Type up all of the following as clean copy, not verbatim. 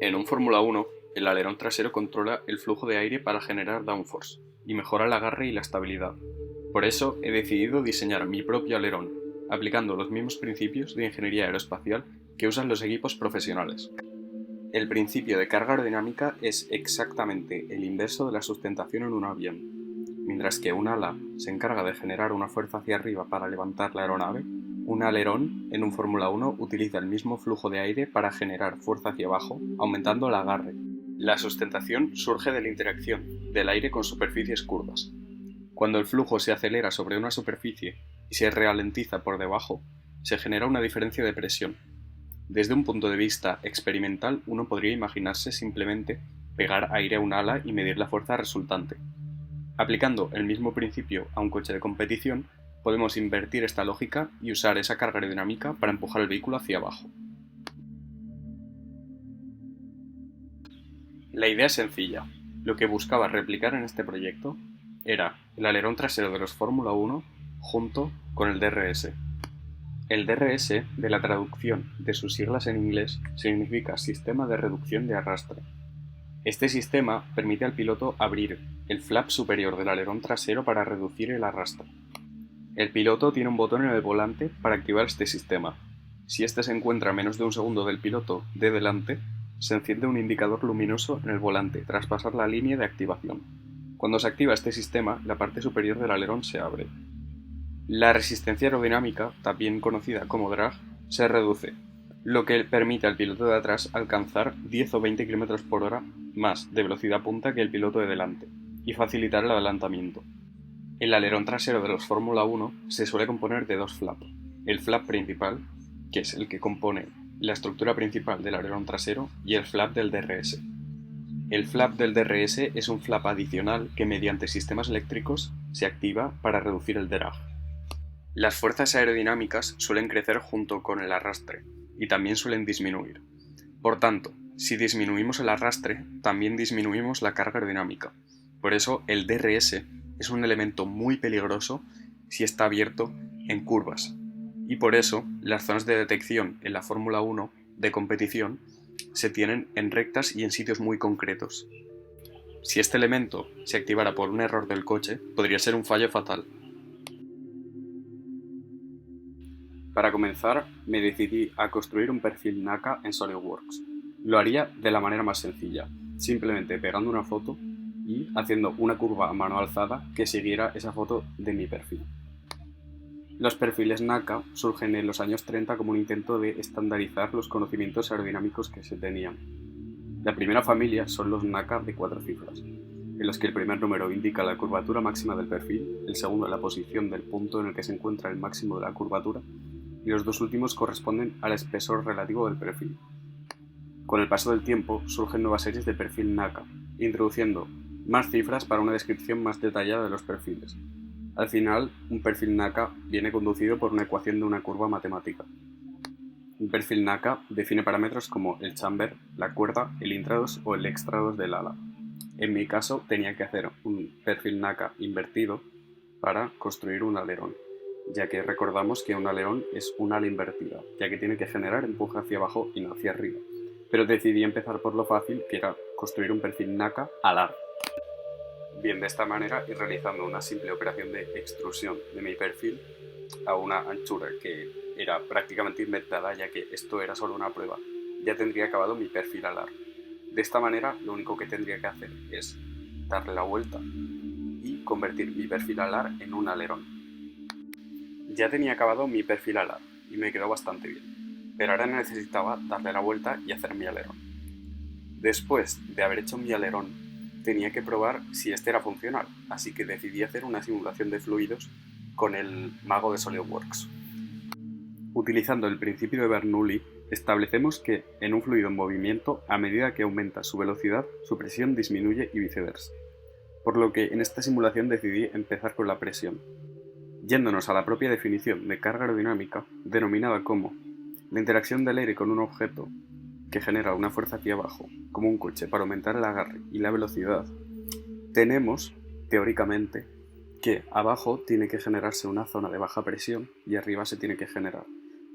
En un Fórmula 1, el alerón trasero controla el flujo de aire para generar downforce y mejora el agarre y la estabilidad. Por eso he decidido diseñar mi propio alerón, aplicando los mismos principios de ingeniería aeroespacial que usan los equipos profesionales. El principio de carga aerodinámica es exactamente el inverso de la sustentación en un avión. Mientras que un ala se encarga de generar una fuerza hacia arriba para levantar la aeronave, un alerón en un Fórmula 1 utiliza el mismo flujo de aire para generar fuerza hacia abajo, aumentando el agarre. La sustentación surge de la interacción del aire con superficies curvas. Cuando el flujo se acelera sobre una superficie y se ralentiza por debajo, se genera una diferencia de presión. Desde un punto de vista experimental, uno podría imaginarse simplemente pegar aire a un ala y medir la fuerza resultante. Aplicando el mismo principio a un coche de competición, podemos invertir esta lógica y usar esa carga aerodinámica para empujar el vehículo hacia abajo. La idea es sencilla. Lo que buscaba replicar en este proyecto era el alerón trasero de los Fórmula 1 junto con el DRS. El DRS, de la traducción de sus siglas en inglés, significa Sistema de Reducción de Arrastre. Este sistema permite al piloto abrir el flap superior del alerón trasero para reducir el arrastre. El piloto tiene un botón en el volante para activar este sistema. Si este se encuentra a menos de un segundo del piloto de delante, se enciende un indicador luminoso en el volante tras pasar la línea de activación. Cuando se activa este sistema, la parte superior del alerón se abre. La resistencia aerodinámica, también conocida como drag, se reduce, lo que permite al piloto de atrás alcanzar 10 o 20 km por hora más de velocidad punta que el piloto de delante, y facilitar el adelantamiento. El alerón trasero de los Fórmula 1 se suele componer de dos flaps. El flap principal, que es el que compone la estructura principal del alerón trasero, y el flap del DRS. El flap del DRS es un flap adicional que mediante sistemas eléctricos se activa para reducir el drag. Las fuerzas aerodinámicas suelen crecer junto con el arrastre y también suelen disminuir. Por tanto, si disminuimos el arrastre, también disminuimos la carga aerodinámica. Por eso el DRS es un elemento muy peligroso si está abierto en curvas. Y por eso las zonas de detección en la Fórmula 1 de competición se tienen en rectas y en sitios muy concretos. Si este elemento se activara por un error del coche, podría ser un fallo fatal. Para comenzar, me decidí a construir un perfil NACA en SolidWorks. Lo haría de la manera más sencilla, simplemente pegando una foto y haciendo una curva a mano alzada que siguiera esa foto de mi perfil. Los perfiles NACA surgen en los años 30 como un intento de estandarizar los conocimientos aerodinámicos que se tenían. La primera familia son los NACA de 4 cifras, en los que el primer número indica la curvatura máxima del perfil, el segundo la posición del punto en el que se encuentra el máximo de la curvatura, y los dos últimos corresponden al espesor relativo del perfil. Con el paso del tiempo surgen nuevas series de perfil NACA, introduciendo más cifras para una descripción más detallada de los perfiles. Al final, un perfil NACA viene conducido por una ecuación de una curva matemática. Un perfil NACA define parámetros como el chamber, la cuerda, el intrados o el extrados del ala. En mi caso, tenía que hacer un perfil NACA invertido para construir un alerón, ya que recordamos que un alerón es un ala invertida, ya que tiene que generar empuje hacia abajo y no hacia arriba. Pero decidí empezar por lo fácil, que era construir un perfil NACA alar. Bien, de esta manera y realizando una simple operación de extrusión de mi perfil a una anchura que era prácticamente inventada, ya que esto era solo una prueba, ya tendría acabado mi perfil alar. De esta manera, lo único que tendría que hacer es darle la vuelta y convertir mi perfil alar en un alerón. Ya tenía acabado mi perfil alar y me quedó bastante bien, pero ahora necesitaba darle la vuelta y hacer mi alerón. Después de haber hecho mi alerón, tenía que probar si este era funcional, así que decidí hacer una simulación de fluidos con el mago de SolidWorks. Utilizando el principio de Bernoulli, establecemos que en un fluido en movimiento, a medida que aumenta su velocidad, su presión disminuye y viceversa. Por lo que en esta simulación decidí empezar con la presión, yéndonos a la propia definición de carga aerodinámica, denominada como la interacción del aire con un objeto que genera una fuerza hacia abajo, como un coche, para aumentar el agarre y la velocidad. Tenemos, teóricamente, que abajo tiene que generarse una zona de baja presión y arriba se tiene que generar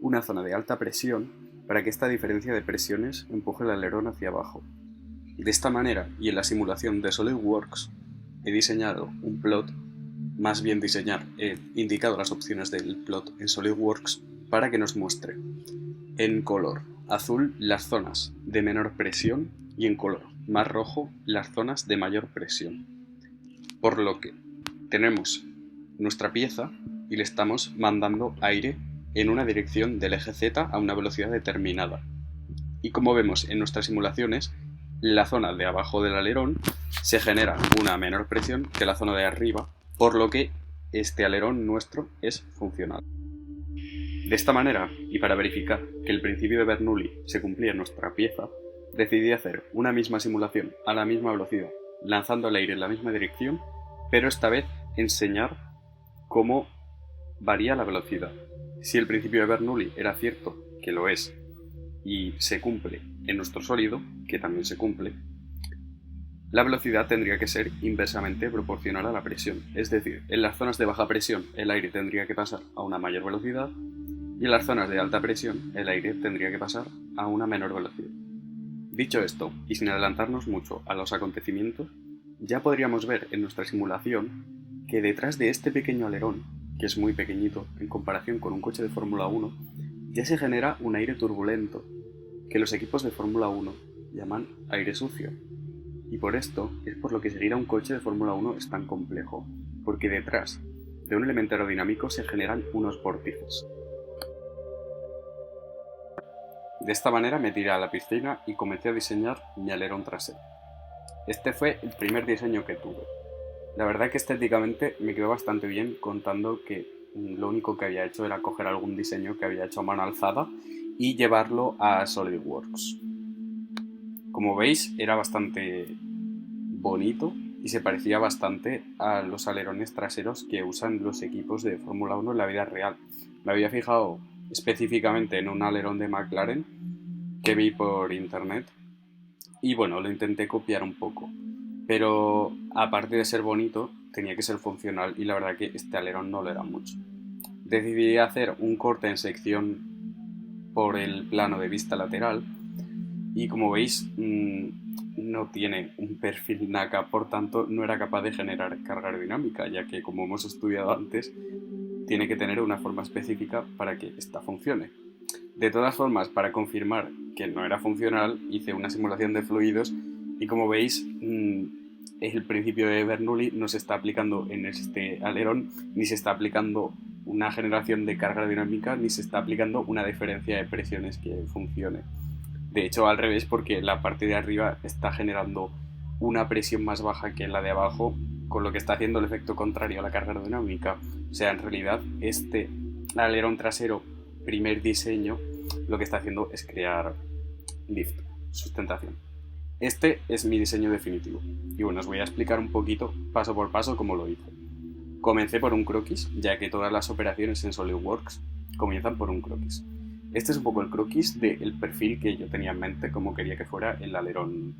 una zona de alta presión para que esta diferencia de presiones empuje el alerón hacia abajo. De esta manera, y en la simulación de SolidWorks, he diseñado un plot, más bien he indicado las opciones del plot en SolidWorks para que nos muestre en color azul las zonas de menor presión y en color más rojo las zonas de mayor presión. Por lo que tenemos nuestra pieza y le estamos mandando aire en una dirección del eje Z a una velocidad determinada. Y como vemos en nuestras simulaciones, la zona de abajo del alerón se genera una menor presión que la zona de arriba, por lo que este alerón nuestro es funcional. De esta manera, y para verificar que el principio de Bernoulli se cumplía en nuestra pieza, decidí hacer una misma simulación a la misma velocidad, lanzando el aire en la misma dirección, pero esta vez enseñar cómo varía la velocidad. Si el principio de Bernoulli era cierto, que lo es, y se cumple en nuestro sólido, que también se cumple, la velocidad tendría que ser inversamente proporcional a la presión. Es decir, en las zonas de baja presión el aire tendría que pasar a una mayor velocidad y en las zonas de alta presión el aire tendría que pasar a una menor velocidad. Dicho esto, y sin adelantarnos mucho a los acontecimientos, ya podríamos ver en nuestra simulación que detrás de este pequeño alerón, que es muy pequeñito en comparación con un coche de Fórmula 1, ya se genera un aire turbulento, que los equipos de Fórmula 1 llaman aire sucio. Y por esto es por lo que seguir a un coche de Fórmula 1 es tan complejo, porque detrás de un elemento aerodinámico se generan unos vórtices. De esta manera me tiré a la piscina y comencé a diseñar mi alerón trasero. Este fue el primer diseño que tuve. La verdad que estéticamente me quedó bastante bien, contando que lo único que había hecho era coger algún diseño que había hecho a mano alzada y llevarlo a SolidWorks. Como veis, era bastante bonito y se parecía bastante a los alerones traseros que usan los equipos de Fórmula 1 en la vida real. Me había fijado específicamente en un alerón de McLaren que vi por internet y bueno, lo intenté copiar un poco. Pero aparte de ser bonito, tenía que ser funcional y la verdad que este alerón no lo era mucho. Decidí hacer un corte en sección por el plano de vista lateral y como veis no tiene un perfil NACA, por tanto no era capaz de generar carga aerodinámica, ya que como hemos estudiado antes tiene que tener una forma específica para que esta funcione. De todas formas, para confirmar que no era funcional, hice una simulación de fluidos y como veis el principio de Bernoulli no se está aplicando en este alerón, ni se está aplicando una generación de carga aerodinámica, ni se está aplicando una diferencia de presiones que funcione. De hecho, al revés, porque la parte de arriba está generando una presión más baja que la de abajo, con lo que está haciendo el efecto contrario a la carga aerodinámica. O sea, en realidad, este alerón trasero, primer diseño, lo que está haciendo es crear lift, sustentación. Este es mi diseño definitivo. Y bueno, os voy a explicar un poquito, paso por paso, cómo lo hice. Comencé por un croquis, ya que todas las operaciones en SolidWorks comienzan por un croquis. Este es un poco el croquis del perfil que yo tenía en mente, como quería que fuera el alerón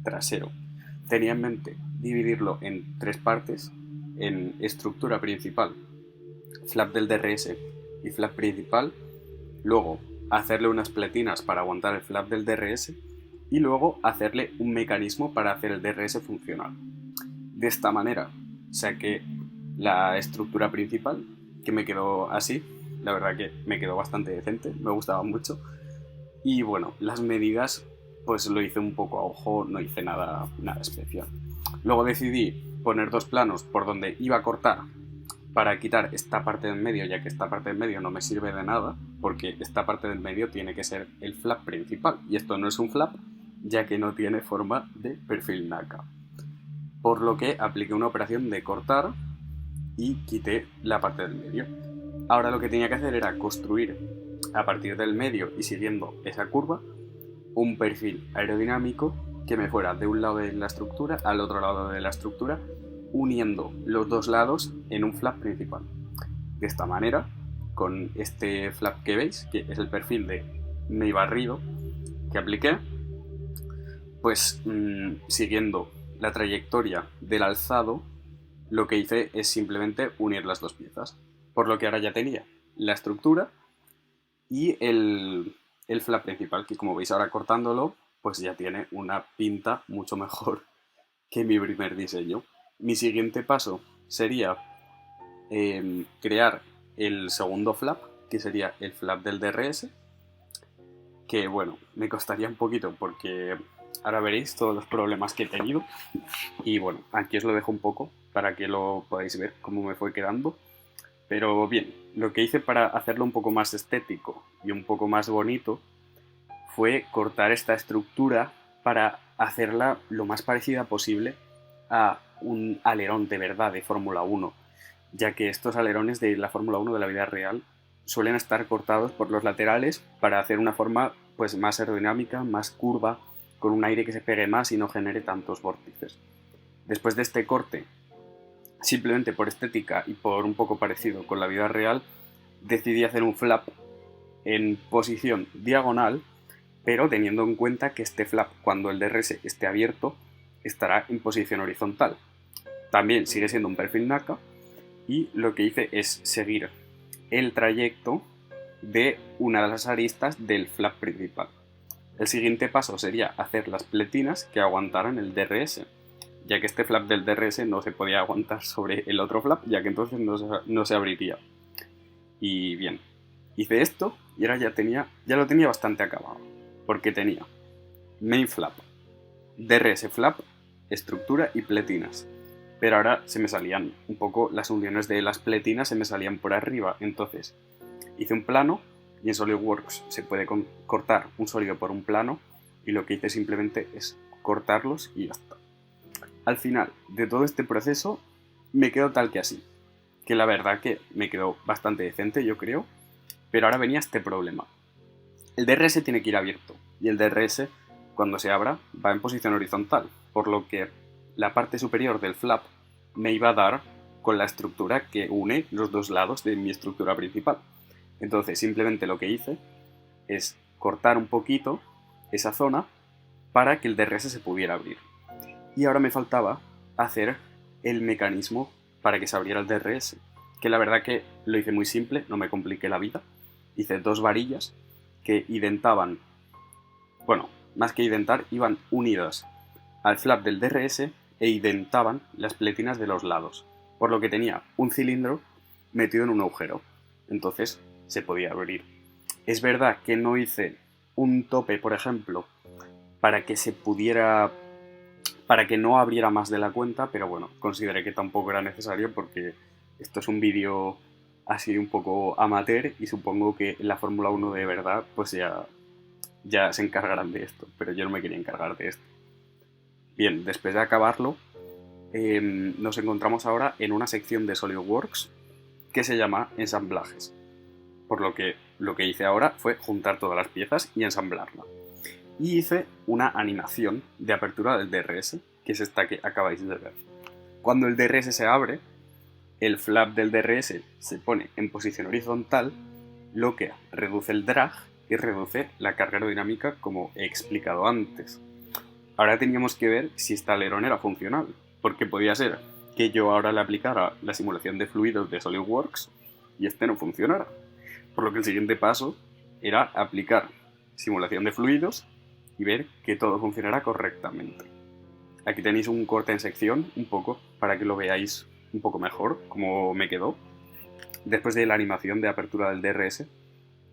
trasero. Tenía en mente dividirlo en 3 partes, en estructura principal, flap del DRS y flap principal, luego hacerle unas pletinas para aguantar el flap del DRS y luego hacerle un mecanismo para hacer el DRS funcional. De esta manera saqué la estructura principal, que me quedó así. La verdad que me quedó bastante decente, me gustaba mucho. Y bueno, las medidas pues lo hice un poco a ojo, no hice nada especial. Luego decidí poner 2 planos por donde iba a cortar para quitar esta parte del medio, ya que esta parte del medio no me sirve de nada, porque esta parte del medio tiene que ser el flap principal. Y esto no es un flap, ya que no tiene forma de perfil NACA. Por lo que apliqué una operación de cortar y quité la parte del medio. Ahora lo que tenía que hacer era construir a partir del medio y siguiendo esa curva un perfil aerodinámico que me fuera de un lado de la estructura al otro lado de la estructura, uniendo los 2 lados en un flap principal. De esta manera, con este flap que veis, que es el perfil de mi barrido que apliqué, pues siguiendo la trayectoria del alzado, lo que hice es simplemente unir las 2 piezas. Por lo que ahora ya tenía la estructura y el el flap principal, que como veis ahora cortándolo, pues ya tiene una pinta mucho mejor que mi primer diseño. Mi siguiente paso sería crear el segundo flap, que sería el flap del DRS, que bueno, me costaría un poquito porque ahora veréis todos los problemas que he tenido. Y bueno, aquí os lo dejo un poco para que lo podáis ver cómo me fue quedando. Pero bien, lo que hice para hacerlo un poco más estético y un poco más bonito fue cortar esta estructura para hacerla lo más parecida posible a un alerón de verdad de Fórmula 1, ya que estos alerones de la Fórmula 1 de la vida real suelen estar cortados por los laterales para hacer una forma pues más aerodinámica, más curva, con un aire que se pegue más y no genere tantos vórtices. Después de este corte, simplemente por estética y por un poco parecido con la vida real, decidí hacer un flap en posición diagonal, pero teniendo en cuenta que este flap, cuando el DRS esté abierto, estará en posición horizontal. También sigue siendo un perfil NACA, y lo que hice es seguir el trayecto de una de las aristas del flap principal. El siguiente paso sería hacer las pletinas que aguantaran el DRS, ya que este flap del DRS no se podía aguantar sobre el otro flap, ya que entonces no se abriría. Y bien, hice esto y ahora ya lo tenía bastante acabado, porque tenía main flap, DRS flap, estructura y pletinas. Pero ahora se me salían un poco las uniones de las pletinas, se me salían por arriba. Entonces hice un plano, y en SolidWorks se puede cortar un sólido por un plano, y lo que hice simplemente es cortarlos y ya está. Al final de todo este proceso me quedó tal que así, que la verdad que me quedó bastante decente, yo creo, pero ahora venía este problema. El DRS tiene que ir abierto, y el DRS, cuando se abra, va en posición horizontal, por lo que la parte superior del flap me iba a dar con la estructura que une los dos lados de mi estructura principal. Entonces simplemente lo que hice es cortar un poquito esa zona para que el DRS se pudiera abrir. Y ahora me faltaba hacer el mecanismo para que se abriera el DRS, que la verdad que lo hice muy simple, no me compliqué la vida. Hice dos varillas que identaban, bueno, más que identar, iban unidas al flap del DRS e identaban las pletinas de los lados, por lo que tenía un cilindro metido en un agujero. Entonces se podía abrir. Es verdad que no hice un tope, por ejemplo, para que se pudiera, para que no abriera más de la cuenta, pero bueno, consideré que tampoco era necesario porque esto es un vídeo así un poco amateur y supongo que la Fórmula 1 de verdad pues ya se encargarán de esto, pero yo no me quería encargar de esto. Bien, después de acabarlo, nos encontramos ahora en una sección de SolidWorks que se llama ensamblajes. Por lo que hice ahora fue juntar todas las piezas y ensamblarla. Y hice una animación de apertura del DRS, que es esta que acabáis de ver. Cuando el DRS se abre, el flap del DRS se pone en posición horizontal, lo que reduce el drag y reduce la carga aerodinámica como he explicado antes. Ahora teníamos que ver si este alerón era funcional, porque podía ser que yo ahora le aplicara la simulación de fluidos de SolidWorks y este no funcionara. Por lo que el siguiente paso era aplicar simulación de fluidos y ver que todo funcionara correctamente. Aquí tenéis un corte en sección, un poco, para que lo veáis un poco mejor, cómo me quedó, después de la animación de apertura del DRS.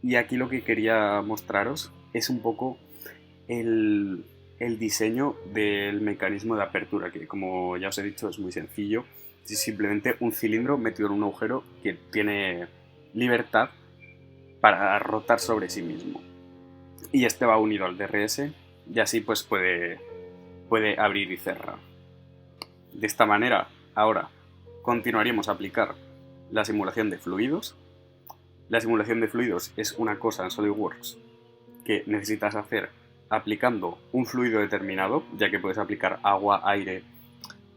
Y aquí lo que quería mostraros es un poco el diseño del mecanismo de apertura, que como ya os he dicho es muy sencillo. Es simplemente un cilindro metido en un agujero que tiene libertad para rotar sobre sí mismo. Y este va unido al DRS y así pues puede abrir y cerrar. De esta manera, ahora continuaríamos a aplicar la simulación de fluidos. La simulación de fluidos es una cosa en SolidWorks que necesitas hacer aplicando un fluido determinado, ya que puedes aplicar agua, aire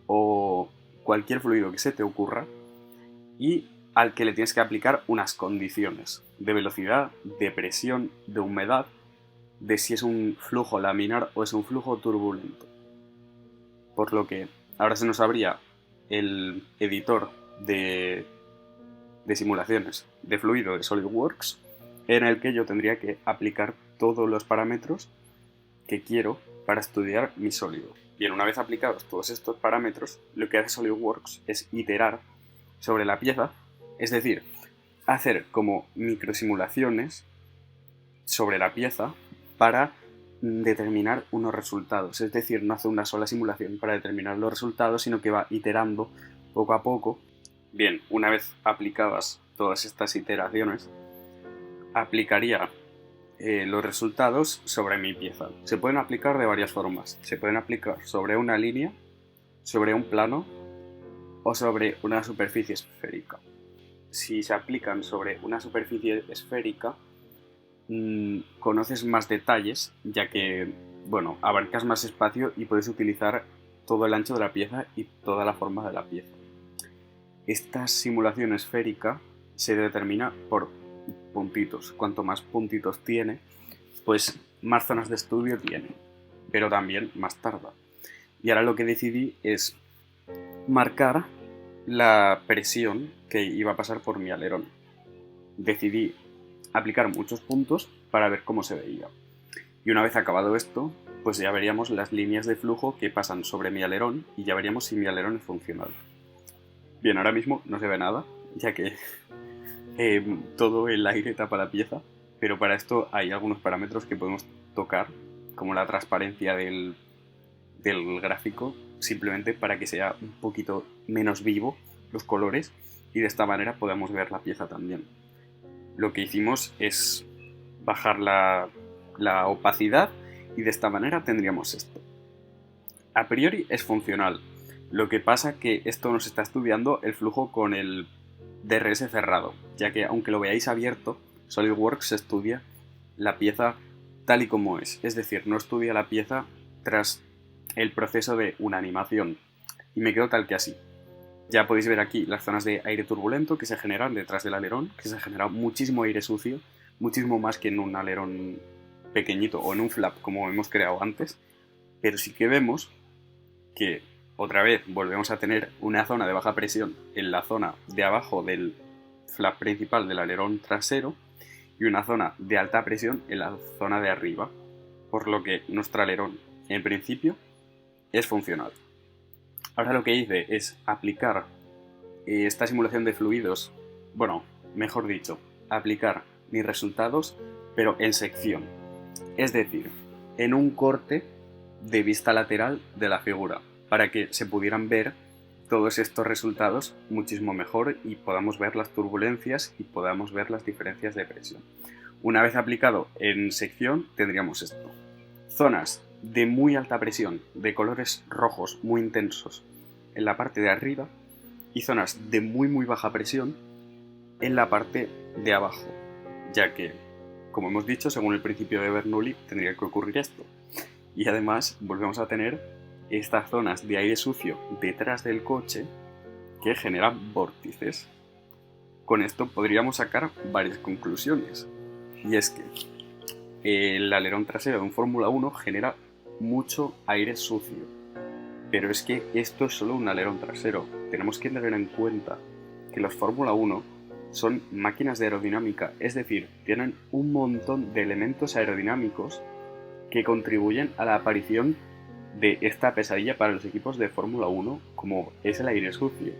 o cualquier fluido que se te ocurra, y al que le tienes que aplicar unas condiciones de velocidad, de presión, de humedad, de si es un flujo laminar o es un flujo turbulento. Por lo que ahora se nos abría el editor de simulaciones de fluido de SolidWorks, en el que yo tendría que aplicar todos los parámetros que quiero para estudiar mi sólido. Bien, una vez aplicados todos estos parámetros, lo que hace SolidWorks es iterar sobre la pieza, es decir, hacer como microsimulaciones sobre la pieza para determinar unos resultados. Es decir, no hace una sola simulación para determinar los resultados, sino que va iterando poco a poco. Bien, una vez aplicadas todas estas iteraciones, aplicaría los resultados sobre mi pieza. Se pueden aplicar de varias formas. Se pueden aplicar sobre una línea, sobre un plano o sobre una superficie esférica. Si se aplican sobre una superficie esférica, conoces más detalles, ya que, bueno, abarcas más espacio y puedes utilizar todo el ancho de la pieza y toda la forma de la pieza. Esta simulación esférica se determina por puntitos. Cuanto más puntitos tiene, pues más zonas de estudio tiene, pero también más tarda. Y ahora lo que decidí es marcar la presión que iba a pasar por mi alerón. Decidí aplicar muchos puntos para ver cómo se veía. Y una vez acabado esto, pues ya veríamos las líneas de flujo que pasan sobre mi alerón y ya veríamos si mi alerón es funcional. Bien, ahora mismo no se ve nada, ya que todo el aire tapa la pieza, pero para esto hay algunos parámetros que podemos tocar, como la transparencia del gráfico, simplemente para que sea un poquito menos vivo los colores y de esta manera podamos ver la pieza también. Lo que hicimos es bajar la opacidad y de esta manera tendríamos esto. A priori es funcional. Lo que pasa que esto nos está estudiando el flujo con el DRS cerrado, ya que aunque lo veáis abierto, SolidWorks estudia la pieza tal y como es decir, no estudia la pieza tras el proceso de una animación, y me quedo tal que así. Ya podéis ver aquí las zonas de aire turbulento que se generan detrás del alerón, que se genera muchísimo aire sucio, muchísimo más que en un alerón pequeñito o en un flap como hemos creado antes, pero sí que vemos que otra vez volvemos a tener una zona de baja presión en la zona de abajo del flap principal del alerón trasero y una zona de alta presión en la zona de arriba, por lo que nuestro alerón en principio es funcional. Ahora lo que hice es aplicar esta simulación de fluidos, bueno, mejor dicho, aplicar mis resultados, pero en sección, es decir, en un corte de vista lateral de la figura, para que se pudieran ver todos estos resultados muchísimo mejor y podamos ver las turbulencias y podamos ver las diferencias de presión. Una vez aplicado en sección tendríamos esto. Zonas de muy alta presión, de colores rojos muy intensos en la parte de arriba y zonas de muy baja presión en la parte de abajo, ya que, como hemos dicho, según el principio de Bernoulli tendría que ocurrir esto. Y además volvemos a tener estas zonas de aire sucio detrás del coche que generan vórtices. Con esto podríamos sacar varias conclusiones, y es que el alerón trasero de un Fórmula 1 genera mucho aire sucio, pero es que esto es solo un alerón trasero. Tenemos que tener en cuenta que los Fórmula 1 son máquinas de aerodinámica, es decir, tienen un montón de elementos aerodinámicos que contribuyen a la aparición de esta pesadilla para los equipos de Fórmula 1, como es el aire sucio.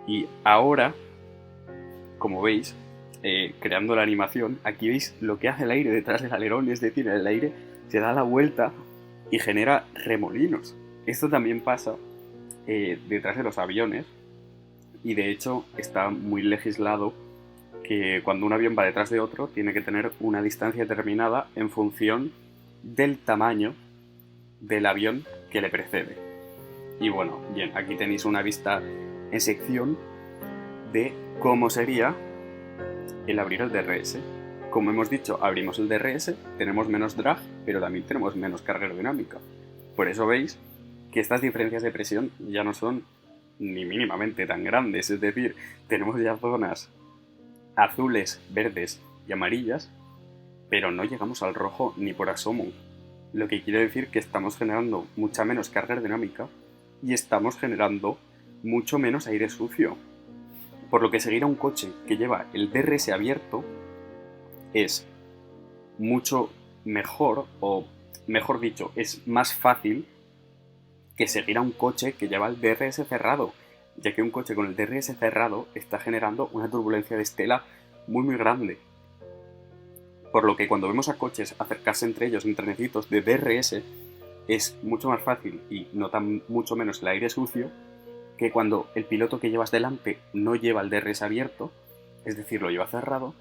Y ahora, como veis, creando la animación, aquí veis lo que hace el aire detrás del alerón, es decir, el aire se da la vuelta y genera remolinos. Esto también pasa detrás de los aviones, y de hecho está muy legislado que cuando un avión va detrás de otro tiene que tener una distancia determinada en función del tamaño del avión que le precede. Y bueno, bien, aquí tenéis una vista en sección de cómo sería el abrir el DRS. Como hemos dicho, abrimos el DRS, tenemos menos drag, pero también tenemos menos carga aerodinámica. Por eso veis que estas diferencias de presión ya no son ni mínimamente tan grandes, es decir, tenemos ya zonas azules, verdes y amarillas, pero no llegamos al rojo ni por asomo, lo que quiere decir que estamos generando mucha menos carga aerodinámica y estamos generando mucho menos aire sucio, por lo que seguir a un coche que lleva el DRS abierto es mucho mejor, o mejor dicho, es más fácil que seguir a un coche que lleva el DRS cerrado, ya que un coche con el DRS cerrado está generando una turbulencia de estela muy grande. Por lo que cuando vemos a coches acercarse entre ellos en trenecitos de DRS, es mucho más fácil y nota mucho menos el aire sucio que cuando el piloto que llevas delante no lleva el DRS abierto, es decir, lo lleva cerrado,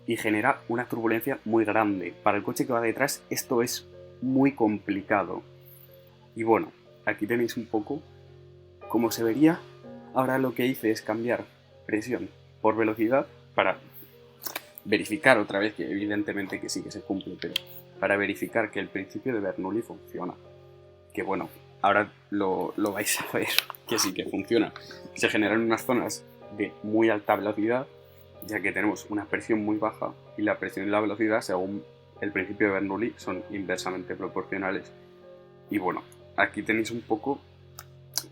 y genera una turbulencia muy grande. Para el coche que va detrás esto es muy complicado. Y bueno, aquí tenéis un poco cómo se vería. Ahora lo que hice es cambiar presión por velocidad para verificar otra vez que evidentemente que sí que se cumple, pero para verificar que el principio de Bernoulli funciona. Que bueno, ahora lo vais a ver que sí que funciona. Se generan unas zonas de muy alta velocidad, ya que tenemos una presión muy baja y la presión y la velocidad, según el principio de Bernoulli, son inversamente proporcionales. Y bueno, aquí tenéis un poco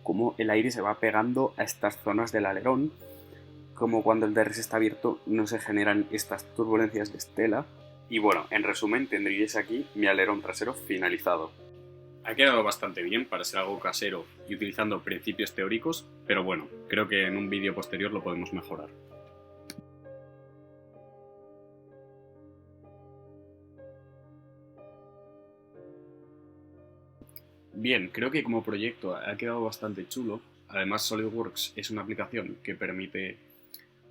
cómo el aire se va pegando a estas zonas del alerón, como cuando el DRS está abierto no se generan estas turbulencias de estela. Y bueno, en resumen tendríais aquí mi alerón trasero finalizado. Ha quedado bastante bien para ser algo casero y utilizando principios teóricos, pero bueno, creo que en un vídeo posterior lo podemos mejorar. Bien, creo que como proyecto ha quedado bastante chulo. Además, SolidWorks es una aplicación que permite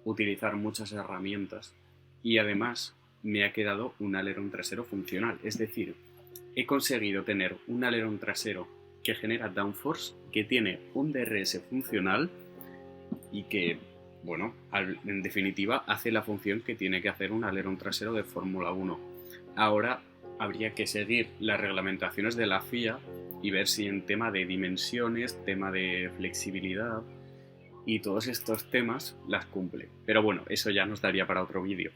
utilizar muchas herramientas y además me ha quedado un alerón trasero funcional. Es decir, he conseguido tener un alerón trasero que genera downforce, que tiene un DRS funcional y que, bueno, en definitiva hace la función que tiene que hacer un alerón trasero de Fórmula 1. Ahora habría que seguir las reglamentaciones de la FIA y ver si en tema de dimensiones, tema de flexibilidad y todos estos temas las cumple. Pero bueno, eso ya nos daría para otro vídeo.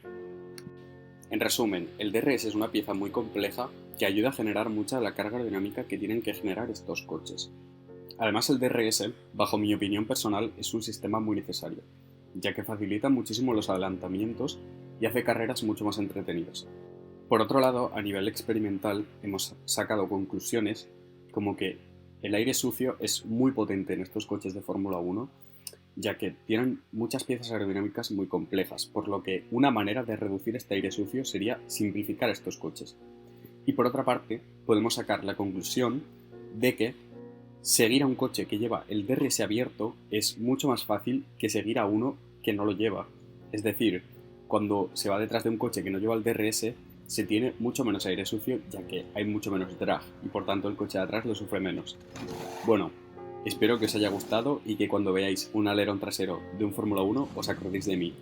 En resumen, el DRS es una pieza muy compleja que ayuda a generar mucha de la carga aerodinámica que tienen que generar estos coches. Además, el DRS, bajo mi opinión personal, es un sistema muy necesario, ya que facilita muchísimo los adelantamientos y hace carreras mucho más entretenidas. Por otro lado, a nivel experimental, hemos sacado conclusiones como que el aire sucio es muy potente en estos coches de Fórmula 1, ya que tienen muchas piezas aerodinámicas muy complejas, por lo que una manera de reducir este aire sucio sería simplificar estos coches. Y por otra parte, podemos sacar la conclusión de que seguir a un coche que lleva el DRS abierto es mucho más fácil que seguir a uno que no lo lleva. Es decir, cuando se va detrás de un coche que no lleva el DRS, se tiene mucho menos aire sucio, ya que hay mucho menos drag y por tanto el coche de atrás lo sufre menos. Bueno, espero que os haya gustado y que cuando veáis un alerón trasero de un Fórmula 1 os acordéis de mí.